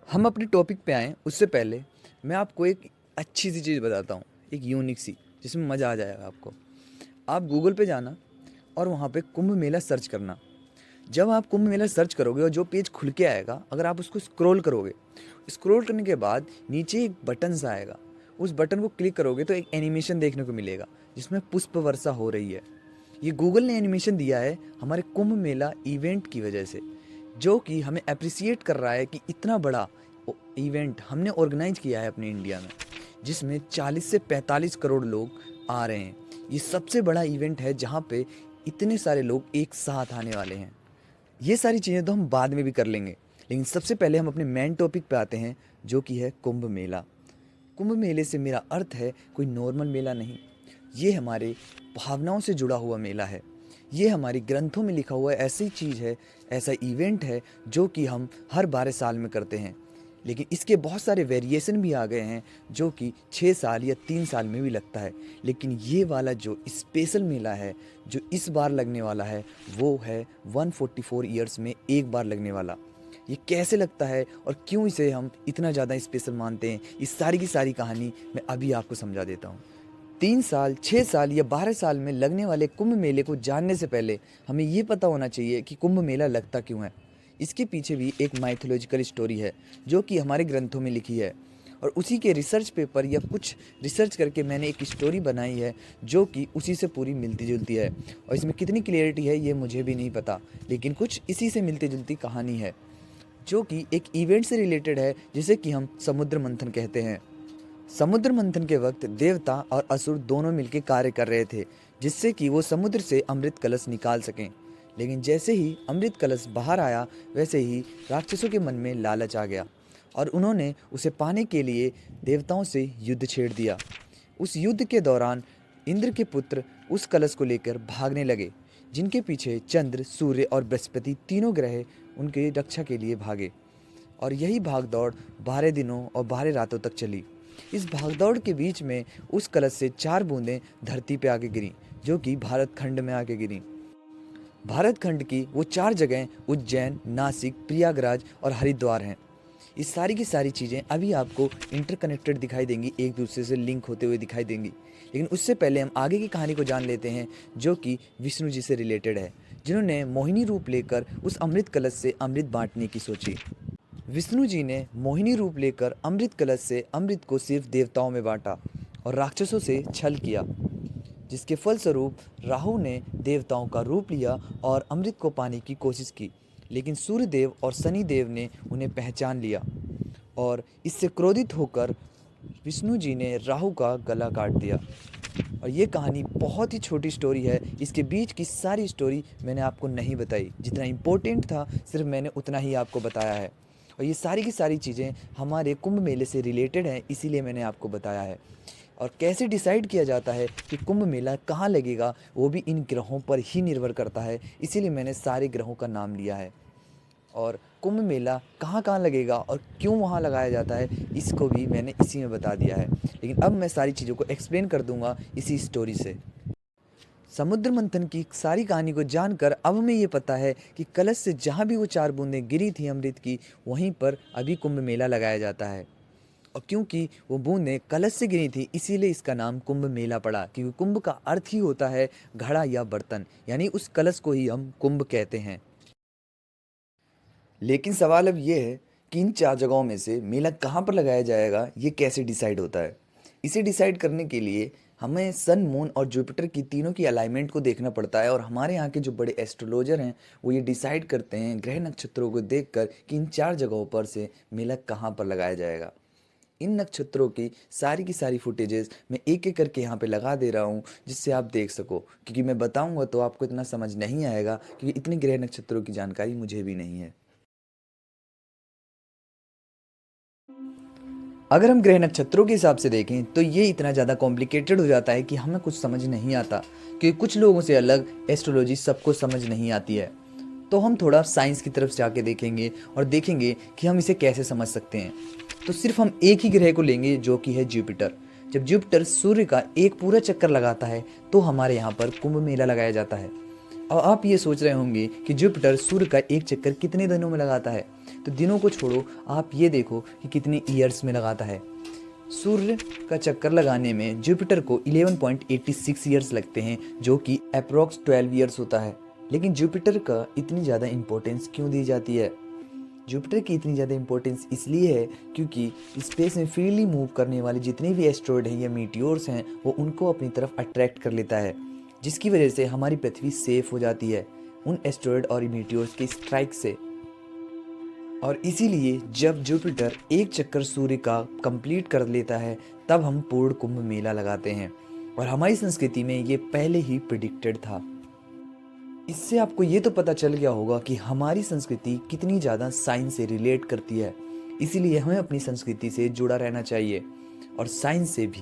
हम अपने टॉपिक पे आएँ उससे पहले मैं आपको एक अच्छी सी चीज़ बताता हूँ, एक यूनिक सी, जिसमें मज़ा आ जाएगा आपको। आप गूगल पे जाना और वहाँ पे कुंभ मेला सर्च करना। जब आप कुंभ मेला सर्च करोगे और जो पेज खुल के आएगा, अगर आप उसको स्क्रॉल करोगे, स्क्रॉल करने के बाद नीचे एक बटन सा आएगा। उस बटन को क्लिक करोगे तो एक एनिमेशन देखने को मिलेगा, जिसमें पुष्प वर्षा हो रही है। ये गूगल ने एनिमेशन दिया है हमारे कुंभ मेला इवेंट की वजह से, जो कि हमें अप्रिसिएट कर रहा है कि इतना बड़ा इवेंट हमने ऑर्गेनाइज किया है अपने इंडिया में, जिसमें 40 से 45 करोड़ लोग आ रहे हैं। ये सबसे बड़ा इवेंट है जहाँ पे इतने सारे लोग एक साथ आने वाले हैं। ये सारी चीज़ें तो हम बाद में भी कर लेंगे, लेकिन सबसे पहले हम अपने मेन टॉपिक पे आते हैं, जो कि है कुंभ मेला। कुंभ मेले से मेरा अर्थ है कोई नॉर्मल मेला नहीं। ये हमारे भावनाओं से जुड़ा हुआ मेला है। ये हमारी ग्रंथों में लिखा हुआ ऐसी चीज़ है, ऐसा इवेंट है जो कि हम हर 12 साल में करते हैं। लेकिन इसके बहुत सारे वेरिएशन भी आ गए हैं, जो कि 6 साल या 3 साल में भी लगता है। लेकिन ये वाला जो स्पेशल मेला है, जो इस बार लगने वाला है, वो है 144 ईयर्स में एक बार लगने वाला। ये कैसे लगता है और क्यों इसे हम इतना ज़्यादा स्पेशल मानते हैं, इस सारी की सारी कहानी मैं अभी आपको समझा देता हूँ। 3 साल, 6 साल या 12 साल में लगने वाले कुंभ मेले को जानने से पहले हमें ये पता होना चाहिए कि कुंभ मेला लगता क्यों है। इसके पीछे भी एक माइथोलॉजिकल स्टोरी है, जो कि हमारे ग्रंथों में लिखी है, और उसी के रिसर्च पेपर या कुछ रिसर्च करके मैंने एक स्टोरी बनाई है, जो कि उसी से पूरी मिलती जुलती है। और इसमें कितनी क्लियरिटी है ये मुझे भी नहीं पता, लेकिन कुछ इसी से मिलती जुलती कहानी है, जो कि एक इवेंट से रिलेटेड है, जिसे कि हम समुद्र मंथन कहते हैं। समुद्र मंथन के वक्त देवता और असुर दोनों मिलकर कार्य कर रहे थे, जिससे कि वो समुद्र से अमृत कलश निकाल सकें। लेकिन जैसे ही अमृत कलश बाहर आया, वैसे ही राक्षसों के मन में लालच आ गया और उन्होंने उसे पाने के लिए देवताओं से युद्ध छेड़ दिया। उस युद्ध के दौरान इंद्र के पुत्र उस कलश को लेकर भागने लगे, जिनके पीछे चंद्र, सूर्य और बृहस्पति तीनों ग्रह उनके रक्षा के लिए भागे। और यही भागदौड़ 12 दिनों और 12 रातों तक चली। इस भागदौड़ के बीच में उस कलश से 4 बूंदें धरती पे आके गिरी, जो कि भारत खंड में आके गिरी। भारत खंड की वो 4 जगह उज्जैन, नासिक, प्रयागराज और हरिद्वार हैं। इस सारी की सारी चीज़ें अभी आपको इंटरकनेक्टेड दिखाई देंगी, एक दूसरे से लिंक होते हुए दिखाई देंगी। लेकिन उससे पहले हम आगे की कहानी को जान लेते हैं, जो कि विष्णु जी से रिलेटेड है, जिन्होंने मोहिनी रूप लेकर उस अमृत कलश से अमृत बांटने की सोची। विष्णु जी ने मोहिनी रूप लेकर अमृत कलश से अमृत को सिर्फ देवताओं में बांटा और राक्षसों से छल किया, जिसके फलस्वरूप राहु ने देवताओं का रूप लिया और अमृत को पाने की कोशिश की। लेकिन सूर्यदेव और शनिदेव ने उन्हें पहचान लिया और इससे क्रोधित होकर विष्णु जी ने राहु का गला काट दिया। और ये कहानी बहुत ही छोटी स्टोरी है, इसके बीच की सारी स्टोरी मैंने आपको नहीं बताई। जितना इम्पोर्टेंट था सिर्फ मैंने उतना ही आपको बताया है। और ये सारी की सारी चीज़ें हमारे कुंभ मेले से रिलेटेड हैं, इसीलिए मैंने आपको बताया है। और कैसे डिसाइड किया जाता है कि कुंभ मेला कहाँ लगेगा, वो भी इन ग्रहों पर ही निर्भर करता है, इसीलिए मैंने सारे ग्रहों का नाम लिया है। और कुंभ मेला कहाँ कहाँ लगेगा और क्यों वहाँ लगाया जाता है, इसको भी मैंने इसी में बता दिया है। लेकिन अब मैं सारी चीज़ों को एक्सप्लेन कर दूंगा इसी स्टोरी से। समुद्र मंथन की सारी कहानी को जानकर अब हमें ये पता है कि कलश से जहाँ भी वो 4 बूंदें गिरी थी अमृत की, वहीं पर अभी कुंभ मेला लगाया जाता है। और क्योंकि वो बूंदें कलश से गिरी थी, इसीलिए इसका नाम कुंभ मेला पड़ा, क्योंकि कुंभ का अर्थ ही होता है घड़ा या बर्तन, यानी उस कलश को ही हम कुंभ कहते हैं। लेकिन सवाल अब ये है कि इन 4 जगहों में से मेला कहाँ पर लगाया जाएगा, ये कैसे डिसाइड होता है। इसे डिसाइड करने के लिए हमें सन, मून और जुपिटर की तीनों की अलाइनमेंट को देखना पड़ता है। और हमारे यहाँ के जो बड़े एस्ट्रोलॉजर हैं, वो ये डिसाइड करते हैं ग्रह नक्षत्रों को देखकर कि इन 4 जगहों पर से मेला कहाँ पर लगाया जाएगा। इन नक्षत्रों की सारी फुटेजेस मैं एक एक करके यहाँ पे लगा दे रहा हूँ, जिससे आप देख सको, क्योंकि मैं बताऊँगा तो आपको इतना समझ नहीं आएगा, क्योंकि इतने ग्रह नक्षत्रों की जानकारी मुझे भी नहीं है। अगर हम ग्रह नक्षत्रों के हिसाब से देखें तो ये इतना ज़्यादा कॉम्प्लिकेटेड हो जाता है कि हमें कुछ समझ नहीं आता, क्योंकि कुछ लोगों से अलग एस्ट्रोलॉजी सबको समझ नहीं आती है। तो हम थोड़ा साइंस की तरफ जाके देखेंगे और देखेंगे कि हम इसे कैसे समझ सकते हैं। तो सिर्फ हम एक ही ग्रह को लेंगे, जो कि है जुपिटर। जब जुपिटर सूर्य का एक पूरा चक्कर लगाता है तो हमारे यहाँ पर कुंभ मेला लगाया जाता है। और आप ये सोच रहे होंगे कि जुपिटर सूर्य का एक चक्कर कितने दिनों में लगाता है। तो दिनों को छोड़ो, आप ये देखो कि कितने ईयर्स में लगाता है। सूर्य का चक्कर लगाने में जुपिटर को 11.86 ईयर्स लगते हैं, जो कि अप्रॉक्स 12 ईयर्स होता है। लेकिन जुपिटर का इतनी ज़्यादा इम्पोर्टेंस क्यों दी जाती है? जुपिटर की इतनी ज़्यादा इम्पोर्टेंस इसलिए है क्योंकि स्पेस में फ्रीली मूव करने वाले जितने भी एस्ट्रॉयड हैं या मीटियोर्स हैं, वो उनको अपनी तरफ अट्रैक्ट कर लेता है, जिसकी वजह से हमारी पृथ्वी सेफ हो जाती है उन एस्ट्रॉयड और मीटियोर्स के स्ट्राइक से। और इसीलिए जब जुपिटर एक चक्कर सूर्य का कंप्लीट कर लेता है, तब हम पूर्ण कुंभ मेला लगाते हैं। और हमारी संस्कृति में ये पहले ही प्रिडिक्टेड था। इससे आपको ये तो पता चल गया होगा कि हमारी संस्कृति कितनी ज़्यादा साइंस से रिलेट करती है। इसीलिए हमें अपनी संस्कृति से जुड़ा रहना चाहिए और साइंस से भी।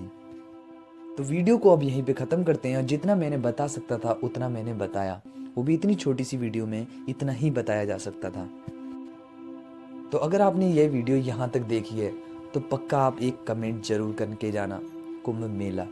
तो वीडियो को अब यहीं पे ख़त्म करते हैं। और जितना मैंने बता सकता था उतना मैंने बताया, वो भी इतनी छोटी सी वीडियो में इतना ही बताया जा सकता था। तो अगर आपने ये वीडियो यहाँ तक देखी है तो पक्का आप एक कमेंट जरूर करके जाना, कुंभ मेला।